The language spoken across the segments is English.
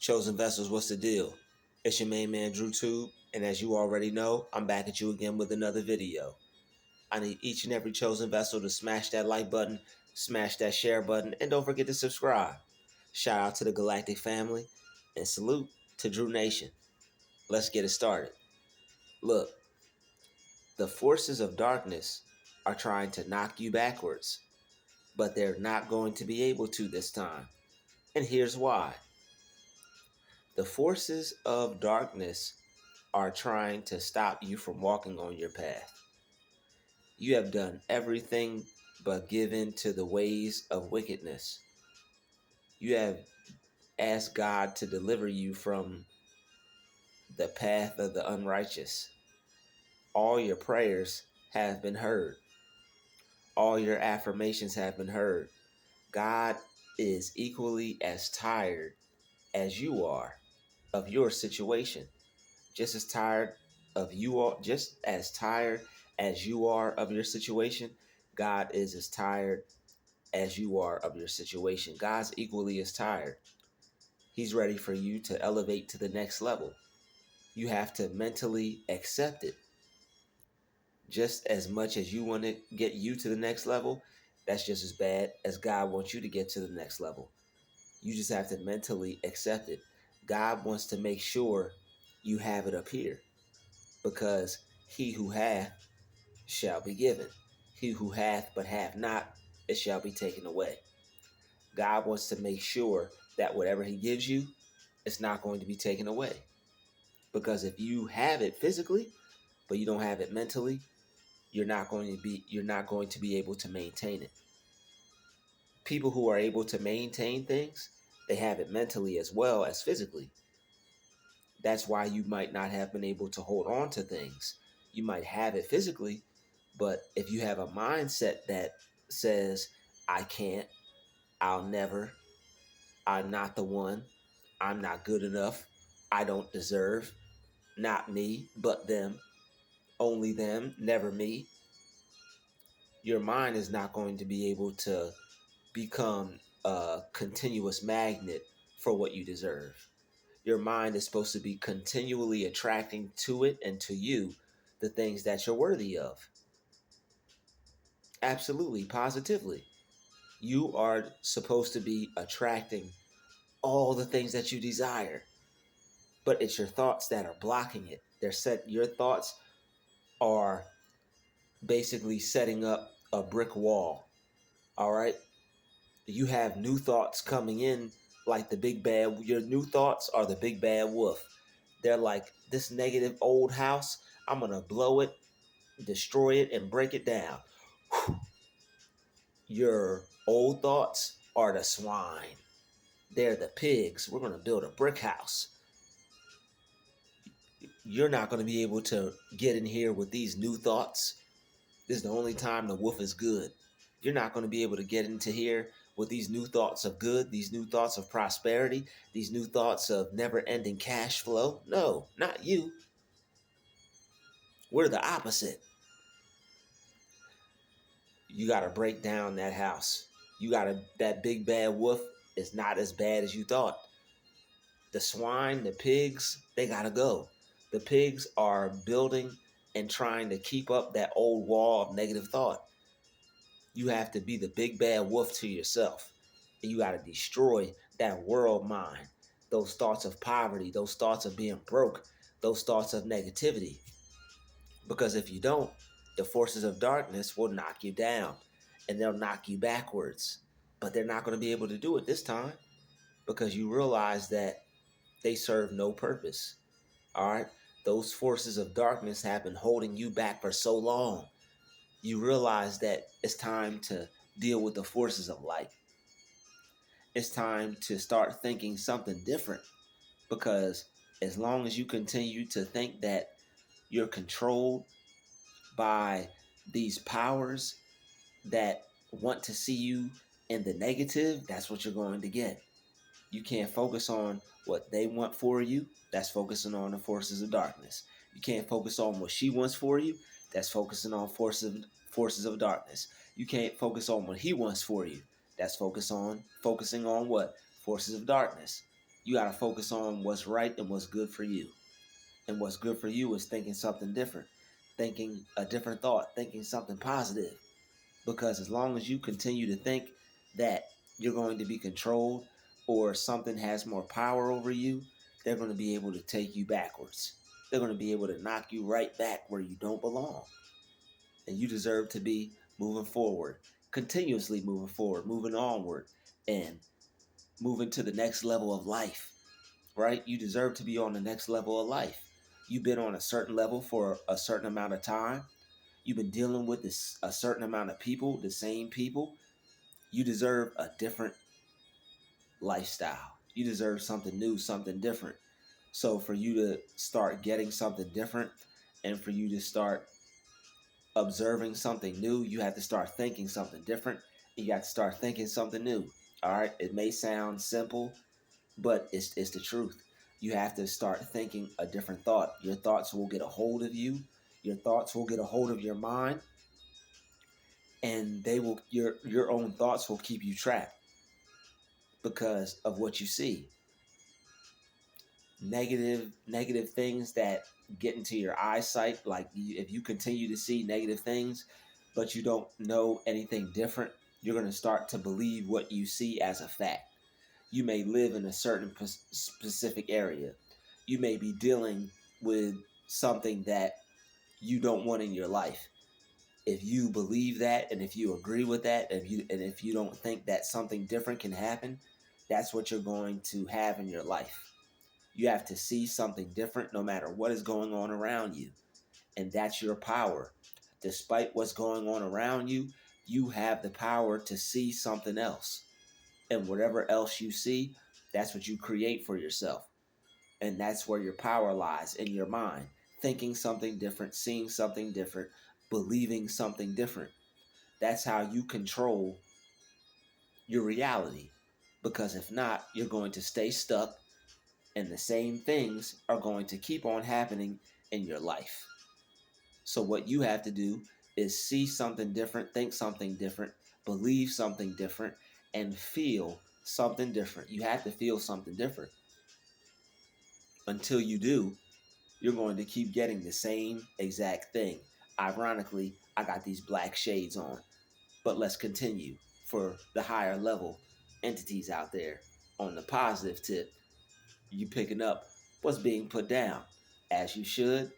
Chosen Vessels, what's the deal? It's your main man, Druuill, and as you already know, I'm back at you again with another video. I need each and every chosen vessel to smash that like button, smash that share button, and don't forget to subscribe. Shout out to the Galactic family, and salute to Drew Nation. Let's get it started. Look, the forces of darkness are trying to knock you backwards, but they're not going to be able to this time. And here's why. The forces of darkness are trying to stop you from walking on your path. You have done everything but give in to the ways of wickedness. You have asked God to deliver you from the path of the unrighteous. All your prayers have been heard. All your affirmations have been heard. God is equally as tired as you are of your situation. Just as tired of you are, just as tired as you are of your situation, God is as tired as you are of your situation. God's equally as tired. He's ready for you to elevate to the next level. You have to mentally accept it. Just as much as you want to get you to the next level, that's just as bad as God wants you to get to the next level. You just have to mentally accept it. God wants to make sure you have it up here, because he who hath shall be given. He who hath but hath not, it shall be taken away. God wants to make sure that whatever he gives you, it's not going to be taken away. Because if you have it physically, but you don't have it mentally, you're not going to be able to maintain it. People who are able to maintain things, they have it mentally as well as physically. That's why you might not have been able to hold on to things. You might have it physically, but if you have a mindset that says, I can't, I'll never, I'm not the one, I'm not good enough, I don't deserve, not me, but them, only them, never me, your mind is not going to be able to become a continuous magnet for what you deserve. Your mind is supposed to be continually attracting to it and to you the things that you're worthy of. Absolutely, positively. You are supposed to be attracting all the things that you desire, but it's your thoughts that are blocking it. Your thoughts are basically setting up a brick wall. All right? You have new thoughts coming in like the big bad. Your new thoughts are the big bad wolf. They're like, this negative old house, I'm going to blow it, destroy it, and break it down. Whew. Your old thoughts are the swine. They're the pigs. We're going to build a brick house. You're not going to be able to get in here with these new thoughts. This is the only time the wolf is good. You're not going to be able to get into here with these new thoughts of good, these new thoughts of prosperity, these new thoughts of never-ending cash flow. No, not you. We're the opposite. You got to break down that house. That big bad wolf is not as bad as you thought. The swine, the pigs, they got to go. The pigs are building and trying to keep up that old wall of negative thought. You have to be the big bad wolf to yourself. And you got to destroy that world mind, those thoughts of poverty, those thoughts of being broke, those thoughts of negativity. Because if you don't, the forces of darkness will knock you down and they'll knock you backwards. But they're not going to be able to do it this time, because you realize that they serve no purpose. All right? Those forces of darkness have been holding you back for so long. You realize that it's time to deal with the forces of light. It's time to start thinking something different, because as long as you continue to think that you're controlled by these powers that want to see you in the negative, that's what you're going to get. You can't focus on what they want for you. That's focusing on the forces of darkness. You can't focus on what she wants for you. That's focusing on forces of darkness. You can't focus on what he wants for you. That's focusing on what? Forces of darkness. You got to focus on what's right and what's good for you. And what's good for you is thinking something different, thinking a different thought, thinking something positive. Because as long as you continue to think that you're going to be controlled or something has more power over you, they're going to be able to take you backwards. They're going to be able to knock you right back where you don't belong. And you deserve to be moving forward, continuously moving forward, moving onward, and moving to the next level of life, right? You deserve to be on the next level of life. You've been on a certain level for a certain amount of time. You've been dealing with a certain amount of people, the same people. You deserve a different lifestyle. You deserve something new, something different. So for you to start getting something different and for you to start observing something new, you have to start thinking something different. You have to start thinking something new. All right. It may sound simple, but it's the truth. You have to start thinking a different thought. Your thoughts will get a hold of you. Your thoughts will get a hold of your mind, and they will your own thoughts will keep you trapped because of what you see. Negative things that get into your eyesight, like if you continue to see negative things but you don't know anything different, you're going to start to believe what you see as a fact. You may live in a certain specific area. You may be dealing with something that you don't want in your life. If you believe that and if you agree with that, if you don't think that something different can happen, that's what you're going to have in your life. You have to see something different no matter what is going on around you. And that's your power. Despite what's going on around you, you have the power to see something else. And whatever else you see, that's what you create for yourself. And that's where your power lies, in your mind. Thinking something different, seeing something different, believing something different. That's how you control your reality. Because if not, you're going to stay stuck and the same things are going to keep on happening in your life. So, what you have to do is see something different, think something different, believe something different, and feel something different. You have to feel something different. Until you do, you're going to keep getting the same exact thing. Ironically, I got these black shades on, but let's continue for the higher level entities out there. On the positive tip, you picking up what's being put down, as you should,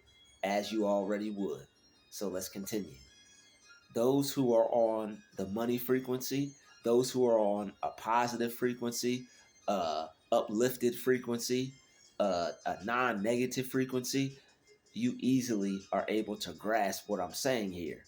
as you already would. So let's continue. Those who are on the money frequency, those who are on a positive frequency, uplifted frequency, a non-negative frequency, you easily are able to grasp what I'm saying here.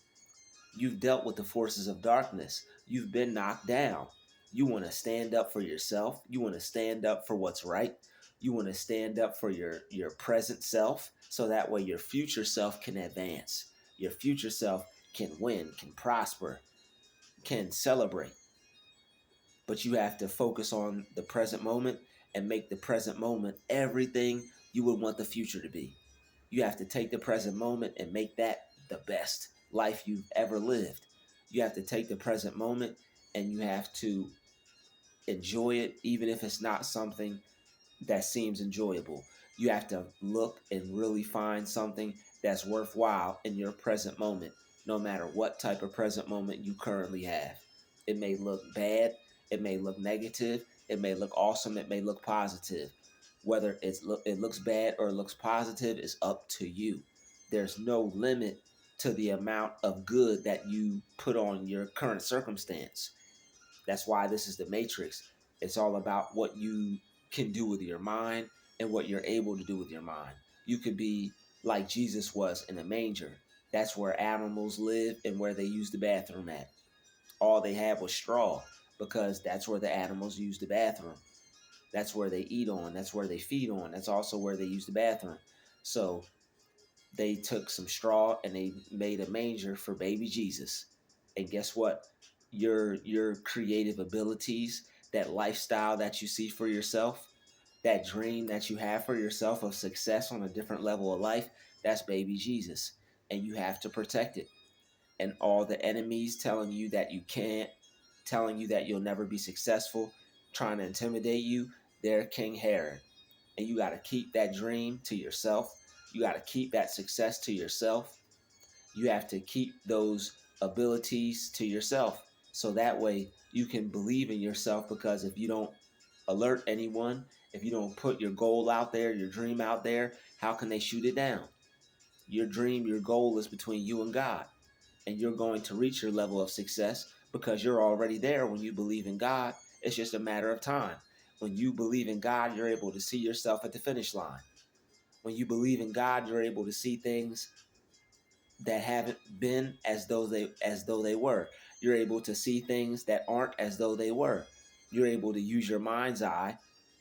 You've dealt with the forces of darkness. You've been knocked down. You want to stand up for yourself. You want to stand up for what's right. You want to stand up for your present self so that way your future self can advance. Your future self can win, can prosper, can celebrate. But you have to focus on the present moment and make the present moment everything you would want the future to be. You have to take the present moment and make that the best life you've ever lived. You have to take the present moment and you have to enjoy it, even if it's not something that seems enjoyable. You have to look and really find something that's worthwhile in your present moment, no matter what type of present moment you currently have. It may look bad, it may look negative, it may look awesome, it may look positive. Whether it looks bad or it looks positive is up to you. There's no limit to the amount of good that you put on your current circumstance. That's why this is the Matrix. It's all about what you can do with your mind and what you're able to do with your mind. You could be like Jesus was in a manger. That's where animals live and where they use the bathroom at. All they had was straw because that's where the animals use the bathroom. That's where they eat on. That's where they feed on. That's also where they use the bathroom. So they took some straw and they made a manger for baby Jesus. And guess what? Your creative abilities, that lifestyle that you see for yourself, that dream that you have for yourself of success on a different level of life, that's baby Jesus. And you have to protect it. And all the enemies telling you that you can't, telling you that you'll never be successful, trying to intimidate you, They're King Herod. And you got to keep that dream to yourself. You got to keep that success to yourself. You have to keep those abilities to yourself. So that way you can believe in yourself, because if you don't alert anyone, if you don't put your goal out there, your dream out there, how can they shoot it down? Your dream, your goal is between you and God, and you're going to reach your level of success because you're already there. When you believe in God, it's just a matter of time. When you believe in God, you're able to see yourself at the finish line. When you believe in God, you're able to see things that haven't been as though they were. You're able to see things that aren't as though they were. You're able to use your mind's eye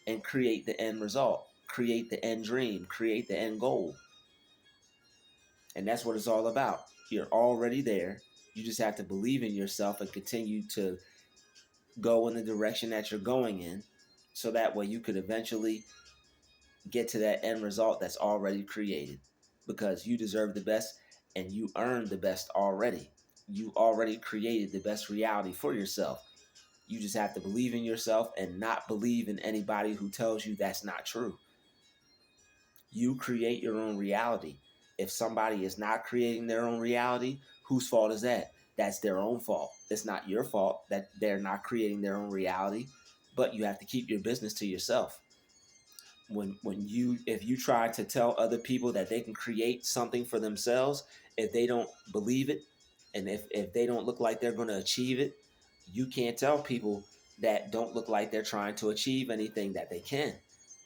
and create the end result, create the end dream, create the end goal. And that's what it's all about. You're already there. You just have to believe in yourself and continue to go in the direction that you're going in, so that way you could eventually get to that end result that's already created, because you deserve the best and you earned the best already. You already created the best reality for yourself. You just have to believe in yourself and not believe in anybody who tells you that's not true. You create your own reality. If somebody is not creating their own reality, whose fault is that? That's their own fault. It's not your fault that they're not creating their own reality, but you have to keep your business to yourself. When you if you try to tell other people that they can create something for themselves, if they don't believe it, and if they don't look like they're going to achieve it, you can't tell people that don't look like they're trying to achieve anything that they can.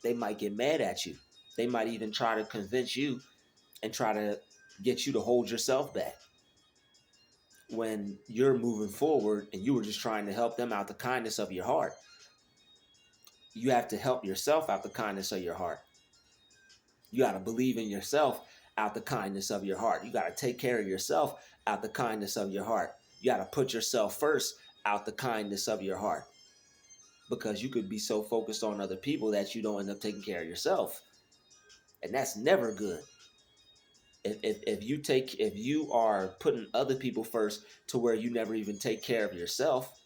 They might get mad at you. They might even try to convince you and try to get you to hold yourself back when you're moving forward and you were just trying to help them out the kindness of your heart. You have to help yourself out the kindness of your heart. You got to believe in yourself out the kindness of your heart. You got to take care of yourself out the kindness of your heart. You got to put yourself first out the kindness of your heart, because you could be so focused on other people that you don't end up taking care of yourself. And that's never good. If you are putting other people first to where you never even take care of yourself,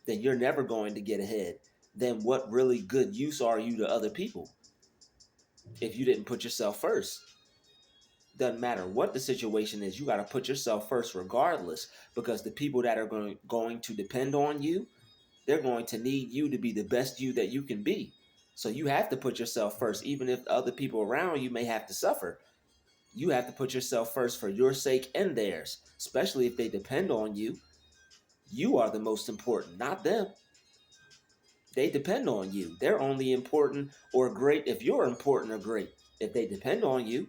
then you're never going to get ahead. Then what really good use are you to other people if you didn't put yourself first? Doesn't matter what the situation is, you got to put yourself first regardless, because the people that are going to depend on you, they're going to need you to be the best you that you can be. So you have to put yourself first, even if other people around you may have to suffer. You have to put yourself first for your sake and theirs, especially if they depend on you. You are the most important, not them. They depend on you. They're only important or great if you're important or great. If they depend on you.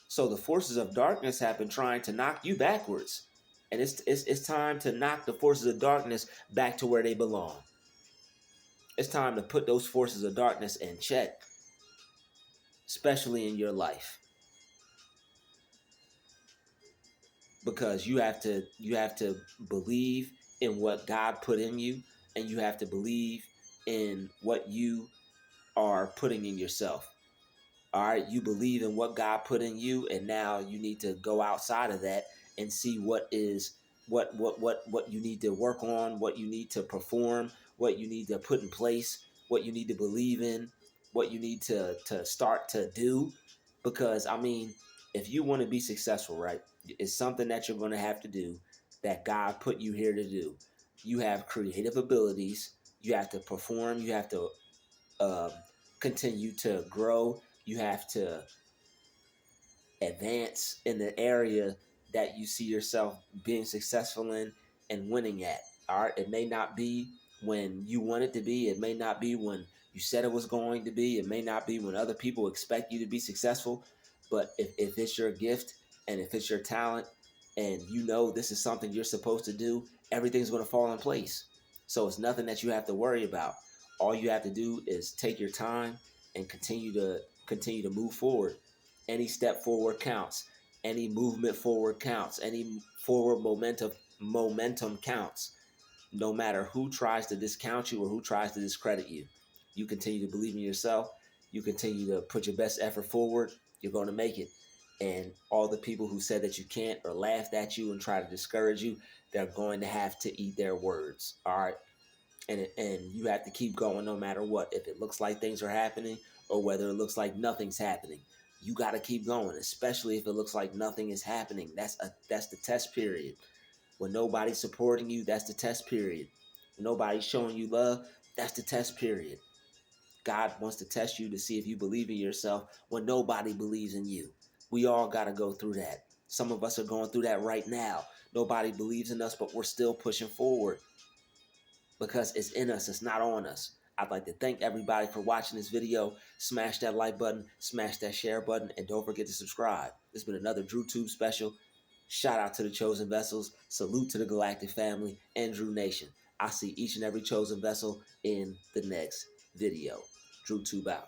So the forces of darkness have been trying to knock you backwards. And it's time to knock the forces of darkness back to where they belong. It's time to put those forces of darkness in check, especially in your life. Because you have to believe in what God put in you, and you have to believe in what you are putting in yourself. All right, you believe in what God put in you, and now you need to go outside of that and see what you need to work on, what you need to perform, what you need to put in place, what you need to believe in, what you need to start to do. Because I mean, if you want to be successful, right, it's something that you're going to have to do, that God put you here to do. You have creative abilities. You have to perform. You have to um, continue to grow. You have to advance in the area that you see yourself being successful in and winning at. All right. It may not be when you want it to be. It may not be when you said it was going to be. It may not be when other people expect you to be successful. But if it's your gift and if it's your talent and you know this is something you're supposed to do, everything's going to fall in place. So it's nothing that you have to worry about. All you have to do is take your time and continue to move forward. Any step forward counts. Any movement forward counts. Any forward momentum counts. No matter who tries to discount you or who tries to discredit you, you continue to believe in yourself. You continue to put your best effort forward. You're going to make it. And all the people who said that you can't or laughed at you and try to discourage you, they're going to have to eat their words. All right. and you have to keep going no matter what. If it looks like things are happening or whether it looks like nothing's happening, you got to keep going, especially if it looks like nothing is happening. That's the test period. When nobody's supporting you, that's the test period. When nobody's showing you love, that's the test period. God wants to test you to see if you believe in yourself when nobody believes in you. We all got to go through that. Some of us are going through that right now. Nobody believes in us, but we're still pushing forward because it's in us, it's not on us. I'd like to thank everybody for watching this video. Smash that like button, smash that share button, and don't forget to subscribe. This has been another DruuTube special. Shout out to the Chosen Vessels. Salute to the Galactic family and Drew Nation. I see each and every chosen vessel in the next video. DruuTube out.